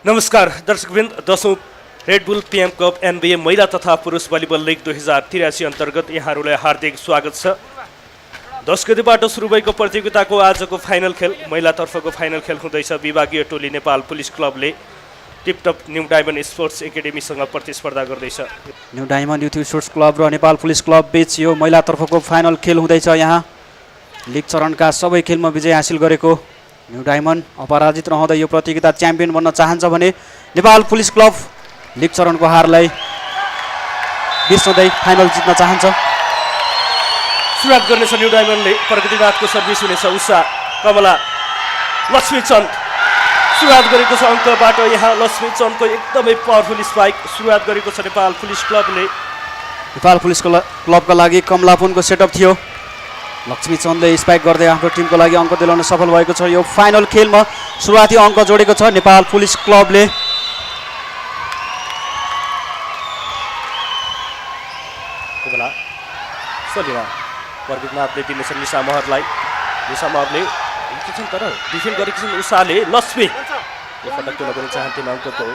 नमस्कार दर्शकवृन्द, 10औं Red Bull PM cup NBA महिला तथा पुरुष भलिबल लिग 2083 अन्तर्गत यहाँहरूलाई हार्दिक स्वागत छ। 10 गतेबाट सुरु भएको प्रतियोगिताको आजको फाइनल खेल महिलातर्फको फाइनल खेल हुँदैछ। विभागीय टोली नेपाल पुलिस क्लबले टिपटप न्यू डायमन्ड स्पोर्ट्स एकाडेमीसँग प्रतिस्पर्धा गर्दैछ। New diamond youth sports club र नेपाल पुलिस क्लब बीच यो महिलातर्फको फाइनल खेल हुँदैछ। यहाँ लिग चरणका सबै खेलमा विजय हासिल गरेको न्यू डायमन्ड अपराजित रहँदै यो प्रतियोगिता च्याम्पियन बन्न चाहन्छ भने नेपाल पुलिस क्लब लिग चरणको हारलाई बिर्सँदै फाइनल जित्न चाहन्छ। सुरुवात गर्नेछ न्यू डायमन्डले। प्रगतिनाथको सर्भिस हुनेछ। उषा कमला लक्ष्मीचन्द सुरुवात गरेको छ अङ्कबाट। यहाँ लक्ष्मीचन्दको एकदमै पावरफुल स्पाइक सुरुवात गरेको छ नेपाल पुलिस क्लबले। नेपाल पुलिस क्लबका लागि कमलापुनको सेटअप थियो। लक्ष्मीचन्दले स्पाइक गर्दै आफ्नो टिमको लागि अङ्क दिलाउन सफल भएको छ। यो फाइनल खेलमा सुरुवाती अङ्क जोडेको छ नेपाल पुलिस क्लबले। प्रगतिनाथले दिनेछ निशा महरलाई। निशा महरले तर डिफेन्ड गरेकी छिन् उषाले। लक्ष्मी यो पटक तुल्न पनि चाहन्थिन् अङ्कको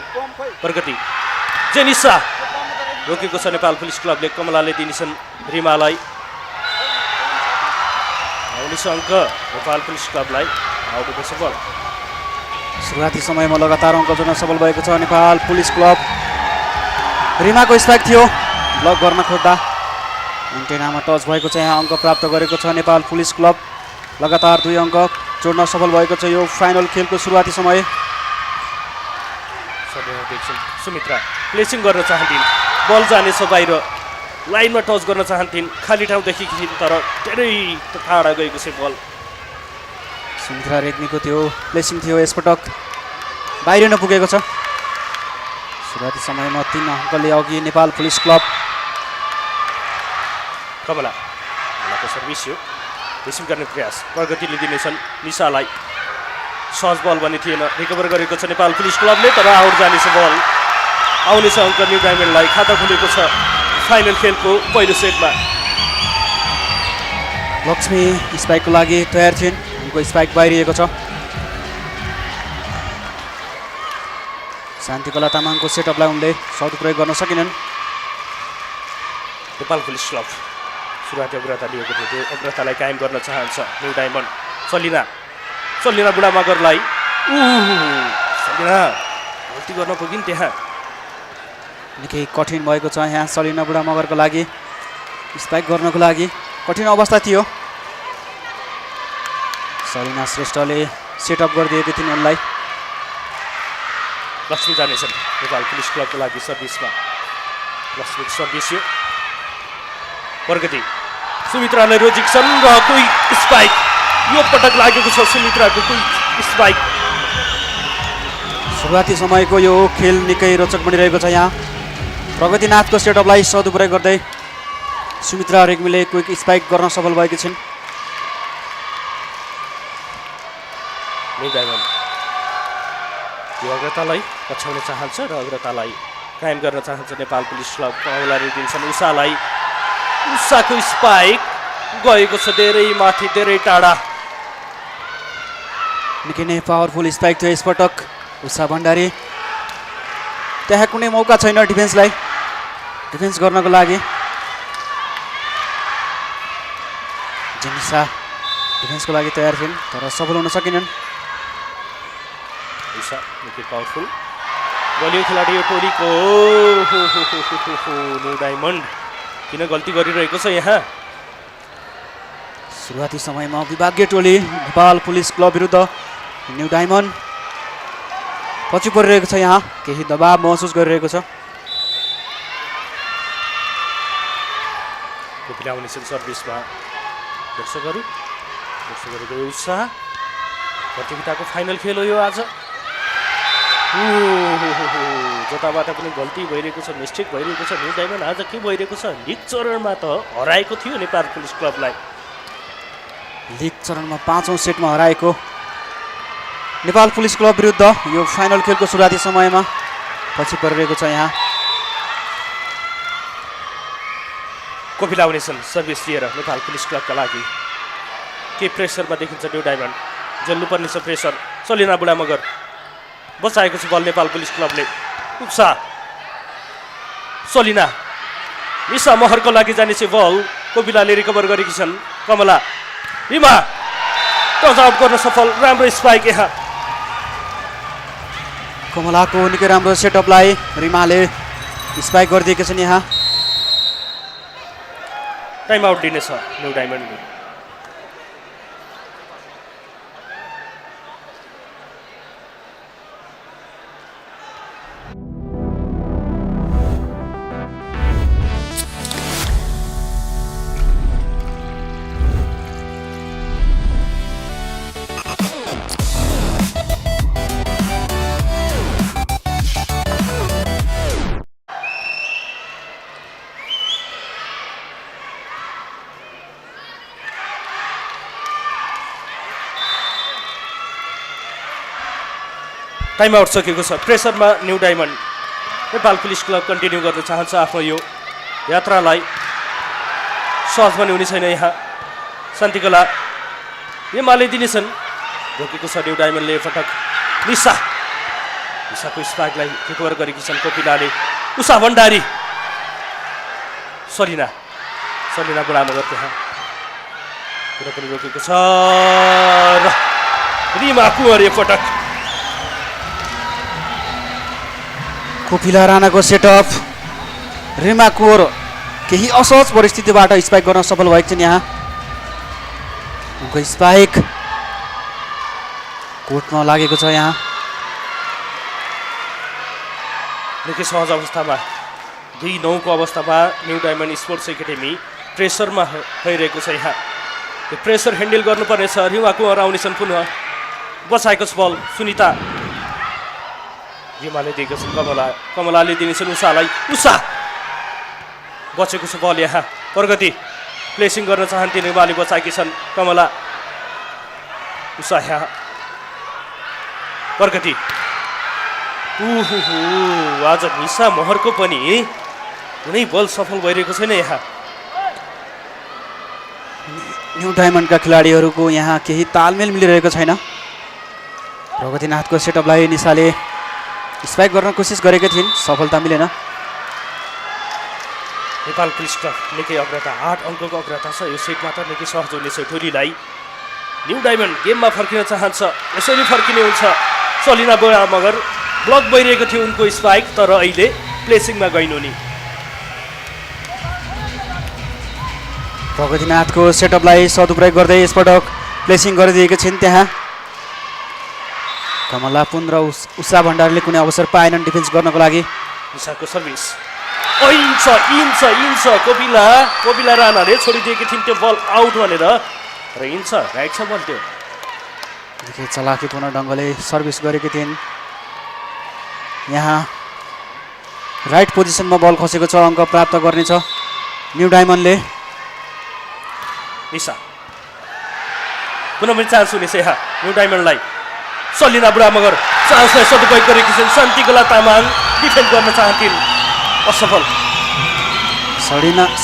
प्रगति। जेनिसा रोकेको छ नेपाल पुलिस क्लबले। कमलाले दिनेछन् रिमालाई। अङ्क नेपाल पुलिस क्लबलाई आउटको सफल। सुरुवाती समयमा लगातार अङ्क जोड्न सफल भएको छ नेपाल पुलिस क्लब। रिमाको स्पाइक थियो, ब्लक गर्न खोज्दा एन्टेनामा टच भएको छ। यहाँ अङ्क प्राप्त गरेको छ नेपाल पुलिस क्लब। लगातार 2 अङ्क जोड्न सफल भएको छ यो फाइनल खेलको सुरुवाती समय। सुमित्रा प्लेसिङ गर्न चाहन्थिन्, बल जानेछ बाहिर, लाइनमा टच गर्न चाहन्थिन्, खाली ठाउँदेखि तर धेरै टाढा गएको छ बल। सुमित्रा रेग्मीको त्यो प्लेसिङ थियो, यसपटक बाहिर नपुगेको छ। सुरुवाती समयमा 3 अङ्कले अघि नेपाल पुलिस क्लब। कमलाको सर्भिस हो, रिसिभ गर्ने प्रयास। प्रगतिले दिनेछन् निशालाई। सहज बल भने थिएन, रिकभर गरेको छ नेपाल पुलिस क्लबले तर आउट जानेछ बल। आउनेछ अङ्क न्यू डायमन्डलाई। खाता खुलेको छ फाइनल खेलको पहिलो सेटमा। लक्ष्मी स्पाइकको लागि तयार थिइन्, उनको स्पाइक बाहिरिएको छ। शान्तिकला तामाङको सेटअपलाई उनले सदुपयोग गर्न सकेनन्। नेपाल पुलिस क्लब सुरुवाती अग्रता लिएको थियो, त्यो अग्रतालाई कायम गर्न चाहन्छ न्यू डायमन्ड। सलिना बुढा मगरलाई। सलिना गल्ती गर्न पुगिन् त्यहाँ। निकै कठिन भएको छ यहाँ सलिना बुढा मगरको लागि स्पाइक गर्नको लागि कठिन अवस्था थियो। सलिना श्रेष्ठले सेटअप गरिदिएकी थिइन् उनलाई। लक्ष्मी जानेछन् नेपाल पुलिस क्लबको लागि सर्भिसमा। लक्ष्मी सर्भिस यो। प्रगति सुमित्रालाई रोजिक्सन र क्विक स्पाइक। यो पटक लागेको छ सुमित्राको क्विक स्पाइक। सुरुवाती समयको यो खेल निकै रोचक बनिरहेको छ। यहाँ प्रगतिनाथको सेटअपलाई सदुपयोग गर्दै सुमित्रा रेग्मीले क्विक स्पाइक गर्न सफल भएकी छिन्। यो अग्रतालाई पछ्याउन चाहन्छ र अग्रतालाई कायम गर्न चाहन्छ नेपाल पुलिस क्लब। कमलाले दिन्छन् उषालाई। उषाको स्पाइक गएको छ धेरै माथि, धेरै टाढा। निकै नै पावरफुल स्पाइक थियो यसपटक। उषा भण्डारी त्यहाँ कुनै मौका छैन डिफेन्सलाई डिफेन्स गर्नको लागि। जेनिसा डिफेन्सको लागि तयार थिइन् तर सफल हुन सकेनन्। उषा निकै पावरफुल बलियो खेलाडी यो टोलीको। न्यू डायमन्ड किन गल्ती गरिरहेको छ यहाँ। सुरुवाती समयमा विभागीय टोली नेपाल पुलिस क्लब विरुद्ध न्यू डायमन्ड पछि परिरहेको छ। यहाँ केही दबाव महसुस गरिरहेको छ। सर्भिसमा दर्शकहरूको उत्साह। प्रतियोगिताको फाइनल खेल हो यो आज। जताबाट पनि गल्ती भइरहेको छ, मिस्टेक भइरहेको छ। न्यू डायमन्ड आज के भइरहेको छ, लिग चरणमा त हराएको थियो नेपाल पुलिस क्लबलाई। लिग चरणमा 5औं सेटमा हराएको नेपाल पुलिस क्लब विरुद्ध यो फाइनल खेलको सुरुवाती समयमा पछि परिरहेको छ। यहाँ कोपिला हुनेछन् सर्भिस लिएर नेपाल पुलिस क्लबका लागि। के प्रेसरमा देखिन्छ न्यू डायमन्ड, झेल्नुपर्ने छ प्रेसर। सलिना बुढा मगर बचाएको छ बल नेपाल पुलिस क्लबले। उत्साह सलिना निशा महरको लागि जानेछ बल। कोपिलाले रिकभर गरेकी छन्। कमला रिमा टच आउट गर्न सफल। राम्रो स्पाइक यहाँ। कमलाको निकै राम्रो सेटअपलाई रिमाले स्पाइक गरिदिएका छन्। यहाँ टाइम आउट दिनेछ न्यू डायमन्डले। टाइम आउट सकेको छ। प्रेसरमा new diamond. Nepal police club continue गर्न चाहन्छ आफ्नो यो यात्रालाई। सहज पनि हुने छैन यहाँ। शान्तिकला एमाले दिनेछन्। रोकेको छ न्यू डायमन्डले पटक। निशाको स्पाइकलाई रिकभर गरेकी छन् कोपिलाले। उषा भण्डारी सलिना बुढामगर त्यहाँ पुरा पनि रोकेको छ र रिमा कुँवर पटक। कोपिला राणाको सेटअप। रिमा कुँवर केही असहज परिस्थितिबाट स्पाइक गर्न सफल भएको छन्। यहाँ उनको स्पाइक कोर्टमा लागेको छ। यहाँ निकै सहज अवस्थामा 2-9 को अवस्थामा न्यू डायमन्ड स्पोर्ट्स एकाडेमी प्रेसरमा भइरहेको छ। यहाँ त्यो प्रेसर ह्यान्डल गर्नुपर्नेछ। रिमा कुँवर आउनेछन् पुनः। बचाएको छ बल। सुनिता रिमाले दिएको छन्। कमलाले दिनेछन् उषालाई। उषा बचेको छ बल। यहाँ प्रगति प्लेसिङ गर्न चाहन्थे। रिमाले बचाएकी छन्। कमला उषा यहाँ प्रगति। आज निशा महरको पनि कुनै बल सफल भइरहेको छैन। यहाँ न्यू डायमन्डका खेलाडीहरूको यहाँ केही तालमेल मिलिरहेको छैन। प्रगतिनाथको सेटअपलाई निशाले स्पाइक गर्न कोसिस गरेका थिइन्, सफलता मिलेन। नेपाल पुलिस क्लब निकै अग्रता 8 अङ्कको अग्रता छ। यो सेटमा त निकै सहज हुनेछ टोलीलाई। न्यू डायमन्ड गेममा फर्किन चाहन्छ। यसरी फर्किने हुन्छ। सलिना बोरा मगर ब्लक भइरहेको थियो उनको स्पाइक, तर अहिले प्लेसिङमा गइनु नि। प्रगतिनाथको सेटअपलाई सदुपयोग गर्दै यसपटक प्लेसिङ गरिदिएका छिन्। त्यहाँ कमला पुन र उषा भण्डारीले कुनै अवसर पाएनन् डिफेन्स गर्नको लागि। निशाको सर्भिस इन्छ कोपिला राणाले छोडिदिएकी थिइन् त्यो बल आउट भनेर, र इन्छ राइट छ बल। त्यो निकै चलाकीपूर्ण ढङ्गले सर्भिस गरेकी थिइन्। यहाँ राइट पोजिसनमा बल खसेको छ। अङ्क प्राप्त गर्नेछ न्यू डायमन्डले। निशा पुनः पनि चान्स हुनेछ यहाँ न्यू डायमन्डलाई। सलिना बुढा मगर चान्सलाई सदुपयोग गरेकी छिन्। शान्तिकला तामाङ डिफेन्ड गर्न चाहन्थिन्, असफल।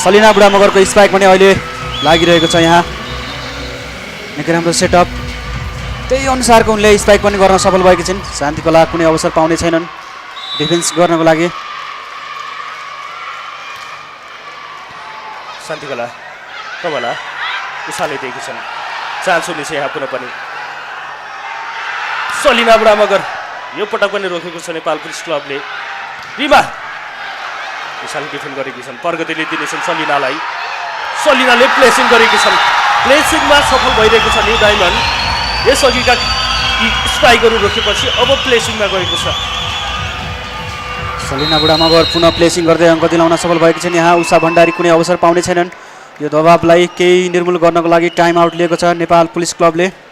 सलिना बुढा मगरको स्पाइक पनि अहिले लागिरहेको छ। यहाँ निकै राम्रो सेटअप। त्यही अनुसारको उनले स्पाइक पनि गर्न सफल भएकी छिन्। शान्तिकला कुनै अवसर पाउने छैनन् डिफेन्स गर्नको लागि। शान्तिकला कमला उषाले दिएकी छन्। चान्स हुनेछ यहाँ पुनः पनि। सलिना बुढा मगर यो पटक पनि रोकेको छ नेपाल पुलिस क्लबले। रिमा उषाले डिफेन्ड गरेकी छन्। प्रगतिले दिनेछन् सलिनालाई। सलिनाले प्लेसिङ गरेकी छन्। प्लेसिङमा सफल भइरहेको छ न्यू डायमन्ड। यसअघिका स्पाइकहरू रोकेपछि अब प्लेसिङमा गएको छ। सलिना बुढा मगर पुनः प्लेसिङ गर्दै अङ्क दिलाउन सफल भएकी छिन्। यहाँ उषा भण्डारी कुनै अवसर पाउने छैनन्। यो दबावलाई केही निर्मूल गर्नको लागि टाइम आउट लिएको छ नेपाल पुलिस क्लबले।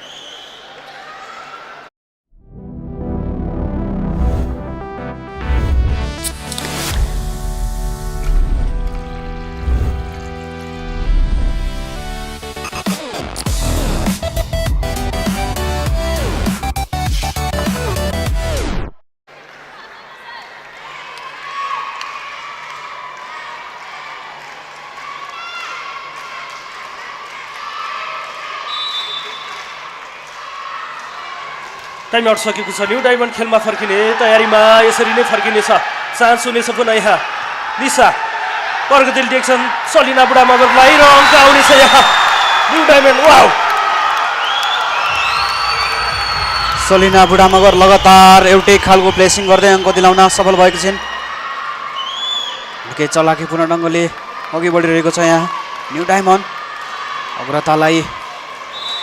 टाइम आउट सकेको छ। न्यू डायमन्ड खेलमा फर्किने तयारीमा यसरी नै फर्किनेछ। चान्स हुनेछ पुनः यहाँ निशा प्रगतिले देख्छन् सलिना बुढा मगरलाई र अङ्क आउनेछ यहाँ न्यू डायमन्ड। वाउ सलिना बुढा मगर लगातार एउटै खालको प्लेसिङ गर्दै अङ्क दिलाउन सफल भएको छिन्। निकै चलाकीपूर्ण ढङ्गले अघि बढिरहेको छ यहाँ न्यू डायमन्ड। अग्रतालाई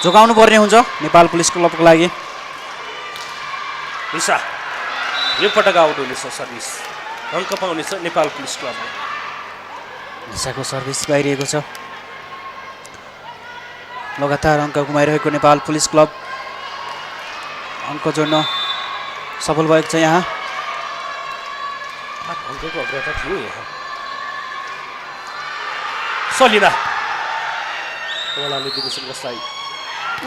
जोगाउनु पर्ने हुन्छ नेपाल पुलिस क्लबको लागि। निशा यो पटक आउट हुनेछ। सर्भिस अङ्क पाउनेछ नेपाल पुलिस क्लबले। निशाको सर्भिस गइरहेको छ। लगातार अङ्क गुमाइरहेको नेपाल पुलिस क्लब अङ्क जोड्न सफल भएको छ यहाँ। अङ्कको अग्रता थियो यहाँ। सलिना ओलाले दिनेछन् जसलाई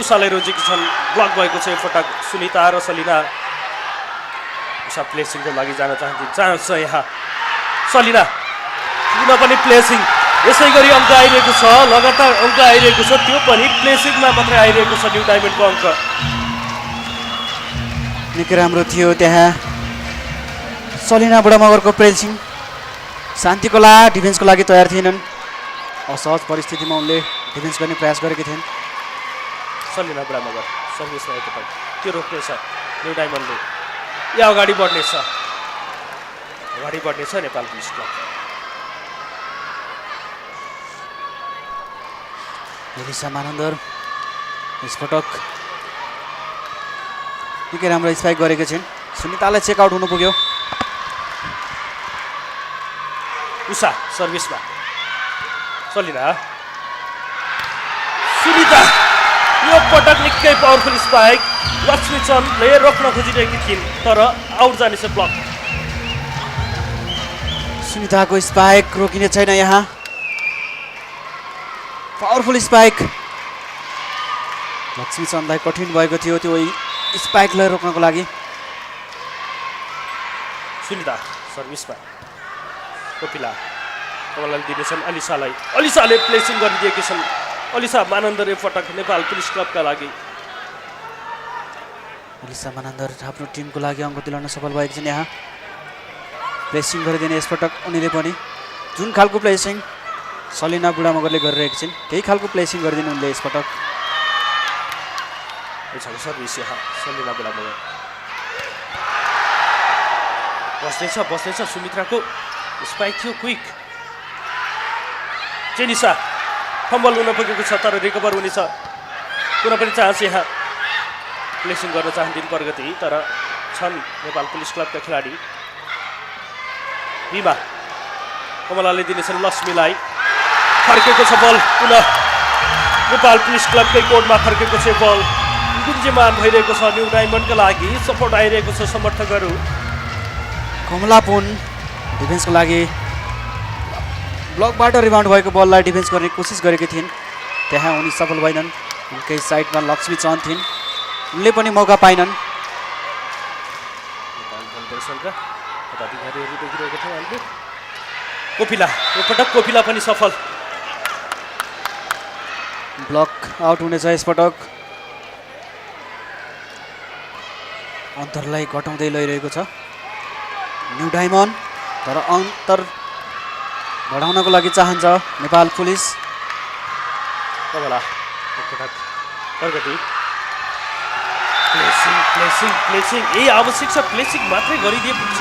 उषालाई रोजेकी छन्। ब्लक भएको छ यो पटक। सुनिता र सलिना उषा प्लेसिङको लागि जान चाहन्छन्। चान्स छ यहाँ सलिना पुनः पनि प्लेसिङ। यसै गरी अङ्क आइरहेको छ। लगातार अङ्क आइरहेको छ। त्यो पनि प्लेसिङमा मात्रै आइरहेको छ न्यू डायमन्डको अङ्क। निकै राम्रो थियो त्यहाँ सलिना बुढा मगरको प्लेसिङ। शान्तिकोला डिफेन्सको लागि तयार थिएनन्। असहज परिस्थितिमा उनले डिफेन्स गर्ने प्रयास गरेकी थिइन्। सलिना बुढा मगर सर्भिस रहेको पटक त्यो रोक्नेछ न्यू डायमन्डले। या अगाडि बढ्नेछ। अगाडि बढ्नेछ नेपाल पुलिस क्लब। एलिसा मानन्दर यसपटक निकै राम्रो स्पाइक गरेको छिन्। सुनितालाई चेकआउट हुनु पुग्यो। उषा सर्भिसमा सलिना सुनिता यो पटक निकै पावरफुल स्पाइक। लक्ष्मी चन्दले रोक्न खोजिरहेकी थिइन् तर आउट जानेछ ब्लक। सुनिताको स्पाइक रोकिने छैन यहाँ। Powerful spike. लक्ष्मी चन्दलाई कठिन भएको थियो त्यो स्पाइकलाई रोक्नको लागि। सुनिता सर्भिसमा कोपिला कमलले दिनेछन् अलिसालाई। अलिसाले प्लेसिङ गरिदिएकी छन्। अलिसा मानन्दर यो पटक नेपाल पुलिस क्लबका लागि। अलिसा मानन्दर आफ्नो टिमको लागि अङ्क दिलाउन सफल भएको छन् यहाँ। प्लेसिङ गरिदिने यसपटक उनीले पनि जुन खालको प्लेसिङ सलिना बुढा मगरले गरिरहेकी छिन् त्यही खालको प्लेसिङ गरिदिनु उनले यसपटक। सर्भिस यहाँ सलिना बुढा मगर बस्दैछ सुमित्राको स्पाइक थियो क्विक। जेनिसा फम्बल हुन पुगेको छ तर रिकभर हुनेछ। कुनै पनि चान्स यहाँ प्लेसिङ गर्न चाहन्थिन् प्रगति तर छन् नेपाल पुलिस क्लबका खेलाडी। बिमा कमलाले दिनेछन् लक्ष्मीलाई। फर्केको छ बल पुनः नेपाल पुलिस क्लबकै कोर्टमा फर्केको छ बल। गुन्जमान भइरहेको छ न्यू डायमन्डका लागि। सपोर्ट आइरहेको छ समर्थकहरू। कमला पुन डिफेन्सको लागि ब्लकबाट रिबाउन्ड भएको बललाई डिफेन्स गर्ने कोसिस गरेकी थिइन्। त्यहाँ उनी सफल भएनन्। उनकै साइडमा लक्ष्मी चन्द थिइन्। उनले पनि मौका पाइनन्। कोपिला यो पटक कोपिला पनि सफल। ब्लक आउट हुनेछ यसपटक। अन्तरलाई घटाउँदै लैरहेको छ न्यू डायमन्ड तर अन्तर बढाउनको लागि चाहन्छ नेपाल पुलिस। कमला प्रगति प्लेसिङ यही आवश्यक छ। प्लेसिङ मात्रै गरिदिए पुग्छ।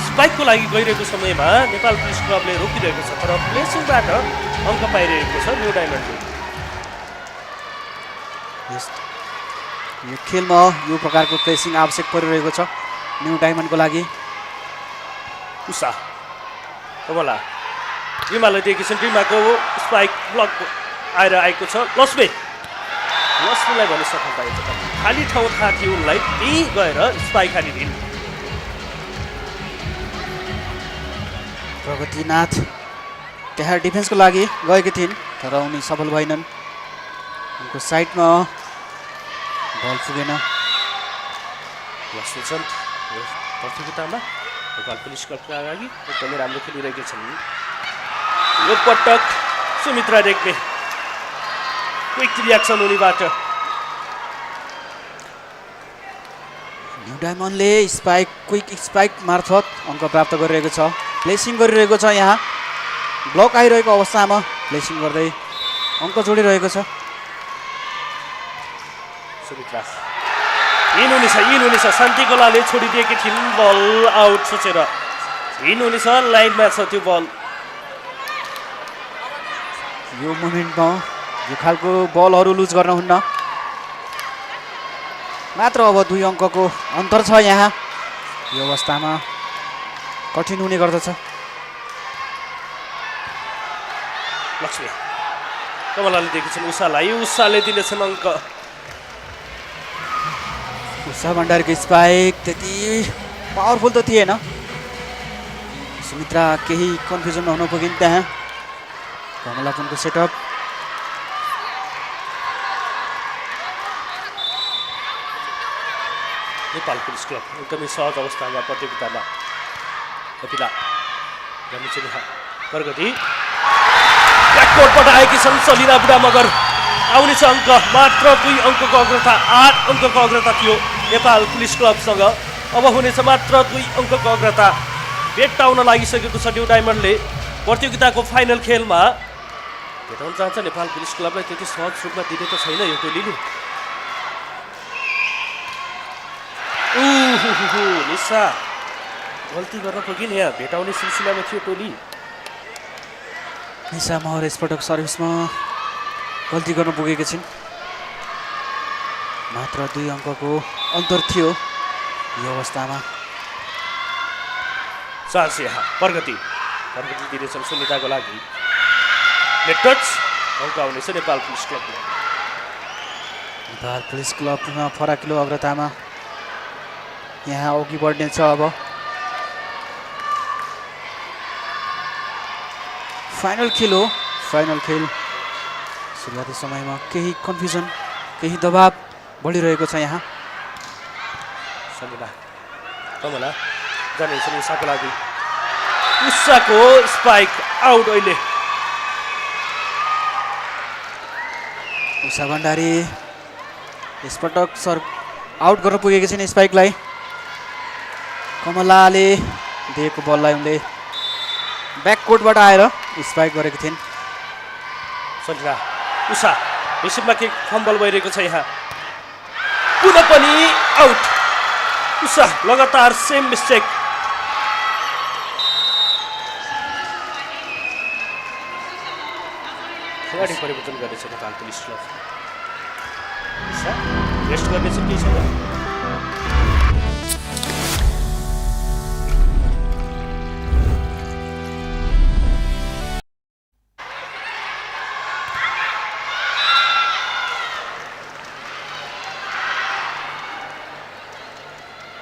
स्पाइकको लागि गइरहेको समयमा नेपाल पुलिस क्लबले रोकिरहेको छ तर प्लेसिङबाट अङ्क पाइरहेको छ न्यू डायमन्डले। यो खेलमा यो प्रकारको प्लेसिङ आवश्यक परिरहेको छ न्यू डायमन्डको लागि। उषा कमला रिमालाई दिएकी छन्। रिमाको स्पाइक ब्लक आएको छ। लक्ष्मीलाई भने सफलता आएको छ। खाली ठाउँ थाहा थियो उनलाई त्यही गएर स्पाइक हानिदिन्। प्रगतिनाथ त्यहाँ डिफेन्सको लागि गएकी थिइन् तर उनी सफल भएनन्। उनको साइडमा बल पुगेन। लक्ष्मी चन्द प्रतियोगितामा नेपाल पुलिस क्लबका लागि एकदमै राम्रो खेलिरहेका छन्। यो पटक सुमित्रा रेग्मी क्विक रियाक्सन उनीबाट। न्यू डायमन्डले स्पाइक क्विक स्पाइक मार्फत अङ्क प्राप्त गरिरहेको छ प्लेसिङ गरिरहेको छ यहाँ ब्लक आइरहेको अवस्थामा प्लेसिङ गर्दै अङ्क जोडिरहेको छ सुमित्रा इन हुनेछ शान्तिकोलाले छोडिदिएकी थिइन् बल आउट सोचेर इन हुनेछ लाइनमा छ त्यो बल यो मोमेन्टमा यो खालको बलहरू लुज गर्न हुन्न मात्र अब 2 अङ्कको अन्तर छ यहाँ यो अवस्थामा कठिन हुने गर्दछ लक्ष्मी कमलाले दिएकी उषाले दिनेछन् अङ्क उषा भण्डारीको स्पाइक त्यति पावरफुल त थिएन सुमित्रा केही कन्फ्युजन हुन पुगिन् त्यहाँ कमलापनको सेटअप नेपाल पुलिस क्लब एकदमै सहज अवस्थामा प्रतियोगितामा कपिला प्रगति ब्याककोर्टबाट आएकी छन् सलिना बुढा मगर आउनेछ अङ्क मात्र 2 अङ्कको अग्रता 8 अङ्कको अग्रता थियो नेपाल पुलिस क्लबसँग अब हुनेछ मात्र 2 अङ्कको अग्रता भेट्टाउन लागिसकेको छ न्यू डायमन्डले प्रतियोगिताको फाइनल खेलमा भेटाउन चाहन्छ नेपाल पुलिस क्लबलाई त्यति सहज रूपमा दिने त छैन यो टोलीले निशा गल्ती गर्न पुगिन् यहाँ भेटाउने सिलसिलामा थियो टोली निशा महर यसपटक सर्भिसमा गल्ती गर्न पुगेकी छिन् मात्र 2 अङ्कको अन्तर थियो यो अवस्थामा चान्स यहाँ प्रगति दिनेछन् सुनिताको लागि नेट टच अङ्क आउनेछ नेपाल पुलिस क्लबले नेपाल पुलिस क्लबमा फराकिलो अग्रतामा यहाँ अघि बढ्नेछ अब फाइनल खेल हो फाइनल खेल सुरुवाती समयमा केही कन्फ्युजन केही दबाब बढिरहेको छ यहाँ सलिना कमला जानेछन् उषाको लागि उषाको स्पाइक आउट अहिले उषा भण्डारी यसपटक आउट गर्न पुगेकी छिन् स्पाइकलाई कमलाले दिएको बललाई उनले ब्याककोर्टबाट आएर स्पाइक गरेकी थिइन् सलिना उषा रिसिभमा के फम्बल भइरहेको छ यहाँ पुनः पनि आउट उषा लगातार सेम मिस्टेक खेलाडी परिवर्तन गर्नेछ नेपाल पुलिस क्लब रेस्ट गर्नेछ केही छैन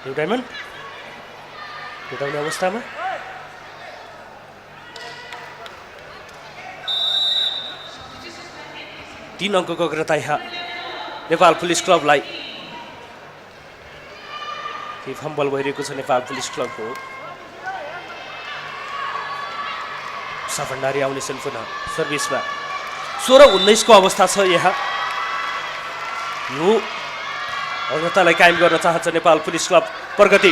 न्यू डायमन्ड भेटाउने अवस्थामा तीन अङ्कको अग्रता यहाँ नेपाल पुलिस क्लबलाई केही फम्बल भइरहेको छ नेपाल पुलिस क्लबको उषा भण्डारी आउनेछन् पुनः सर्भिसमा 16-19 को अवस्था छ यहाँ यो अग्रतालाई कायम गर्न चाहन्छ नेपाल पुलिस क्लब प्रगति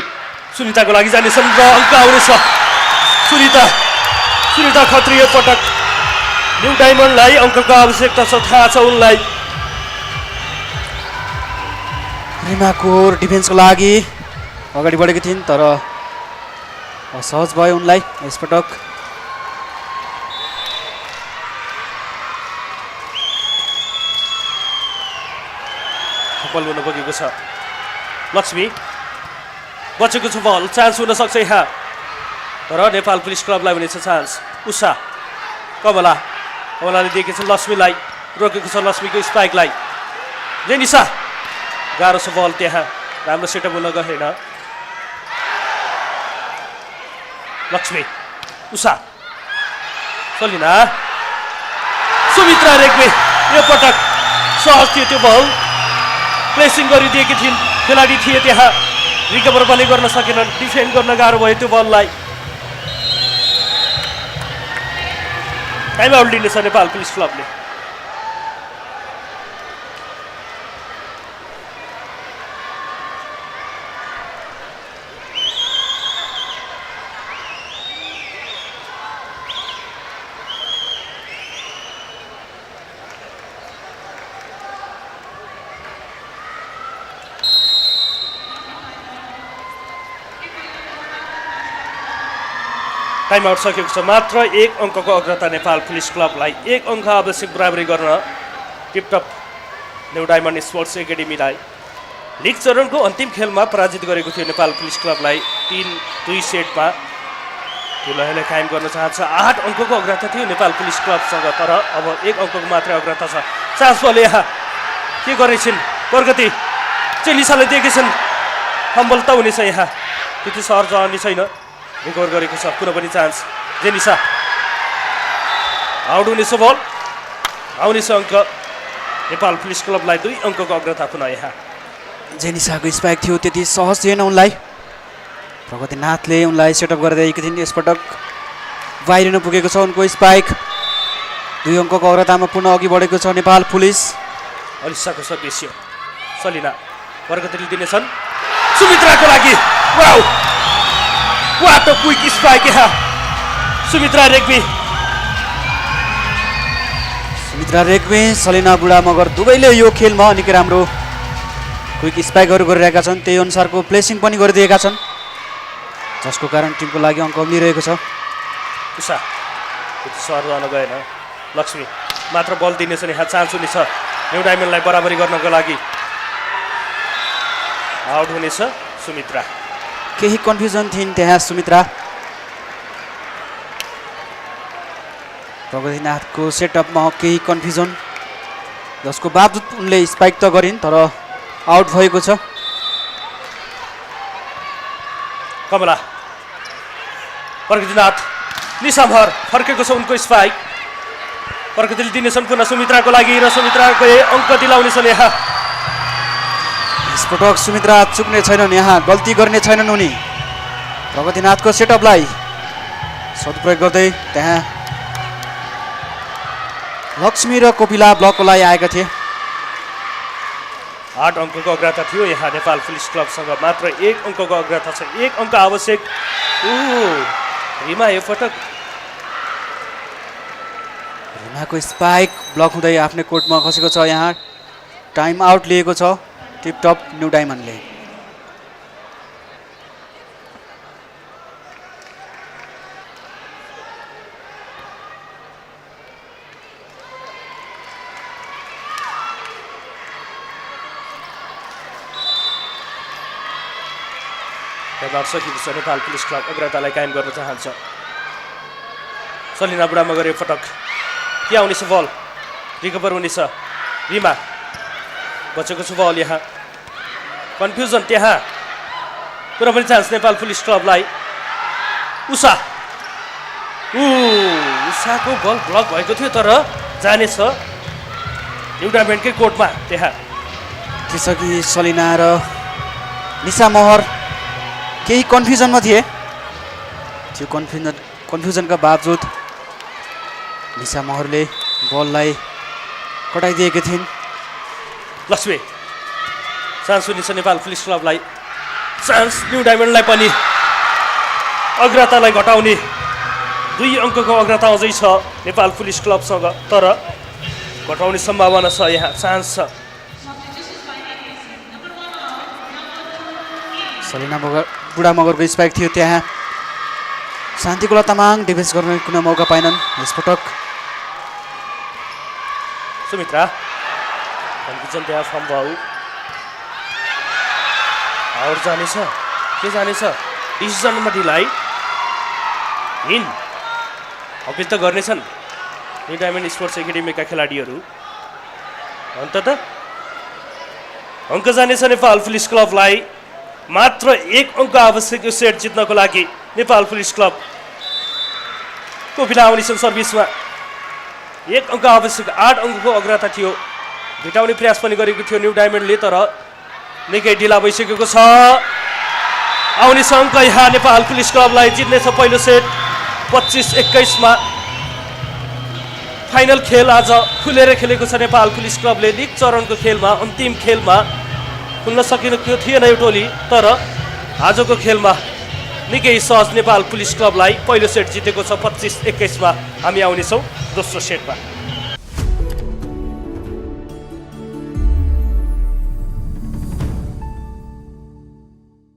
सुनिताको लागि जानेछन् र अङ्क आउनेछ सुनिता खत्रीय पटक न्यू डायमन्डलाई अङ्कको आवश्यकता छ थाहा छ उनलाई रिमाकोर डिफेन्सको लागि अगाडि बढेकी थिइन् तर असहज भयो उनलाई यसपटक बल हुन पुगेको छ लक्ष्मी बचेको छ बल चान्स हुन सक्छ यहाँ तर नेपाल पुलिस क्लबलाई हुनेछ चान्स उषा कमलाले दिएकी छ लक्ष्मीलाई रोकेको छ लक्ष्मीको स्पाइकलाई जेनिसा गाह्रो छ बल त्यहाँ राम्रो सेटअप हुन गएन लक्ष्मी उषा सलिना सुमित्रा रेग्मी यो पटक सहज थियो त्यो बल प्लेसिङ गरिदिएकी थिइन् खेलाडी थिए त्यहाँ रिकभर पनि गर्न सकेनन् डिफेन्ड गर्न गाह्रो भयो त्यो बललाई टाइम आउट लिनेछ नेपाल पुलिस क्लबले टाइम आउट सकेको छ। मात्र 1 अङ्कको अग्रता नेपाल पुलिस क्लबलाई। 1 अङ्क आवश्यक बराबरी गर्न टिपटप न्यू डायमन्ड स्पोर्ट्स एकाडेमीलाई। लिग चरणको अन्तिम खेलमा पराजित गरेको थियो नेपाल पुलिस क्लबलाई 3-2 सेटमा। त्यो लयले कायम गर्न चाहन्छ। 8 अङ्कको अग्रता थियो नेपाल पुलिस क्लबसँग, तर अब 1 अङ्कको मात्रै अग्रता छ। चान्स बलले यहाँ के गरेछन् प्रगति चेलिसाले दिएकी छन्। फम्बल त हुनेछ यहाँ, त्यति सहर जाने छैन। रिकभर गरेको छ, कुनै पनि चान्स। जेनिसा आउट हुनेछ, बल आउनेछ अङ्क। नेपाल पुलिस क्लबलाई 2 अङ्कको अग्रता पुनः यहाँ। जेनिसाको स्पाइक थियो, त्यति सहज थिएन उनलाई। प्रगतिनाथले उनलाई सेटअप गर्दै एकदिन यसपटक बाहिरिन पुगेको छ उनको स्पाइक। 2 अङ्कको अग्रतामा पुनः अघि बढेको छ नेपाल पुलिस। अलिसाको सर्भिस यो सलिना प्रगतिले दिनेछन् सुमित्राको लागि। Wow what a quick spike यहाँ। सुमित्रा रेग्मी सलिना बुढा मगर दुवैले यो खेलमा निकै राम्रो क्विक स्पाइकहरू गरिरहेका छन्। त्यही अनुसारको प्लेसिङ पनि गरिदिएका छन्, जसको कारण टिमको लागि अङ्क मिलिरहेको छ। उषा सर जान गएन। लक्ष्मी मात्र बल दिनेछन् यहाँ। चान्स हुनेछ न्यू डायमन्डलाई बराबरी गर्नको लागि। आउट हुनेछ सुमित्रा। केही कन्फ्युजन थिइन् त्यहाँ सुमित्रा। प्रगतिनाथको सेटअपमा केही कन्फ्युजन, जसको बावजुद उनले स्पाइक त गरिन् तर आउट भएको छ। कमला प्रगतिनाथ निसामहर फर्केको छ उनको स्पाइक। प्रगतिले दिनेछन् पुनः सुमित्राको लागि र सुमित्राको अङ्क दिलाउनेछन् यहाँ। यसपटक सुमित्रा चुक्ने छैनन्, यहाँ गल्ती गर्ने छैनन् उनी। प्रगतिनाथको सेटअपलाई सदुपयोग गर्दै त्यहाँ लक्ष्मी र कोपिला ब्लकको लागि आएका थिए। 8 अङ्कको अग्रता थियो यहाँ नेपाल पुलिस क्लबसँग। मात्र 1 अङ्कको अग्रता छ। 1 अङ्क आवश्यक। रिमा यो पटक रिमाको स्पाइक ब्लक हुँदै आफ्नै कोर्टमा खसेको छ। यहाँ टाइम आउट लिएको छ टिपटप न्यू डायमन्डले। सकिएको छ। नेपाल पुलिस क्लब अग्रतालाई कायम गर्न चाहन्छ। सलिना बुढामा गरे पटक के आउनेछ बल। रिकभर हुनेछ। रिमा बचेको छ बल यहाँ। कन्फ्युजन त्यहाँ, कुनै पनि चान्स नेपाल पुलिस क्लबलाई। उषाको बल ब्लक भएको थियो तर जानेछ न्यू डायमन्डकै कोर्टमा। त्यहाँ त्यसअघि सलिना र निशा महर केही कन्फ्युजनमा थिए। त्यो कन्फ्युजनका बावजुद निशा महरले बललाई कटाइदिएकी थिइन्। लक्ष्मी चान्स हुनेछ नेपाल पुलिस क्लबलाई। चान्स न्यू डायमन्डलाई पनि अग्रतालाई घटाउने। 2 अङ्कको अग्रता अझै छ नेपाल पुलिस क्लबसँग, तर घटाउने सम्भावना छ यहाँ। चान्स छ। सलिना बुढा मगरको स्पाइक थियो त्यहाँ। शान्तिकुला तामाङ डिफेन्स गर्ने कुनै मौका पाएनन् यसपटक। सुमित्रा कन्फ्युजन त्यहाँ फर्म भयो। आउट जानेछ के जानेछ। डिसिजनमा ढिलाइ। हिन अपिल त गर्नेछन् न्यू डायमन्ड स्पोर्ट्स एकाडेमीका खेलाडीहरू। अन्ततः अङ्क जानेछ नेपाल पुलिस क्लबलाई। मात्र 1 अङ्क आवश्यक यो सेट जित्नको लागि नेपाल पुलिस क्लब। कोपिला आउनेछन् सर्भिसमा। 1 अङ्क आवश्यक। 8 अङ्कको अग्रता थियो। भेटाउने प्रयास पनि गरेको थियो न्यू डायमन्डले, तर निकै ढिला भइसकेको छ। आउनेछ अङ्क यहाँ नेपाल पुलिस क्लबलाई। जित्नेछ पहिलो सेट 25-21 मा। फाइनल खेल आज खुलेर खेलेको छ नेपाल पुलिस क्लबले। लिग चरणको खेलमा अन्तिम खेलमा खुल्न सकेको थिएन यो टोली, तर आजको खेलमा निकै सहज नेपाल पुलिस क्लबलाई पहिलो सेट जितेको छ 25-21 मा। हामी आउनेछौँ दोस्रो सेटमा।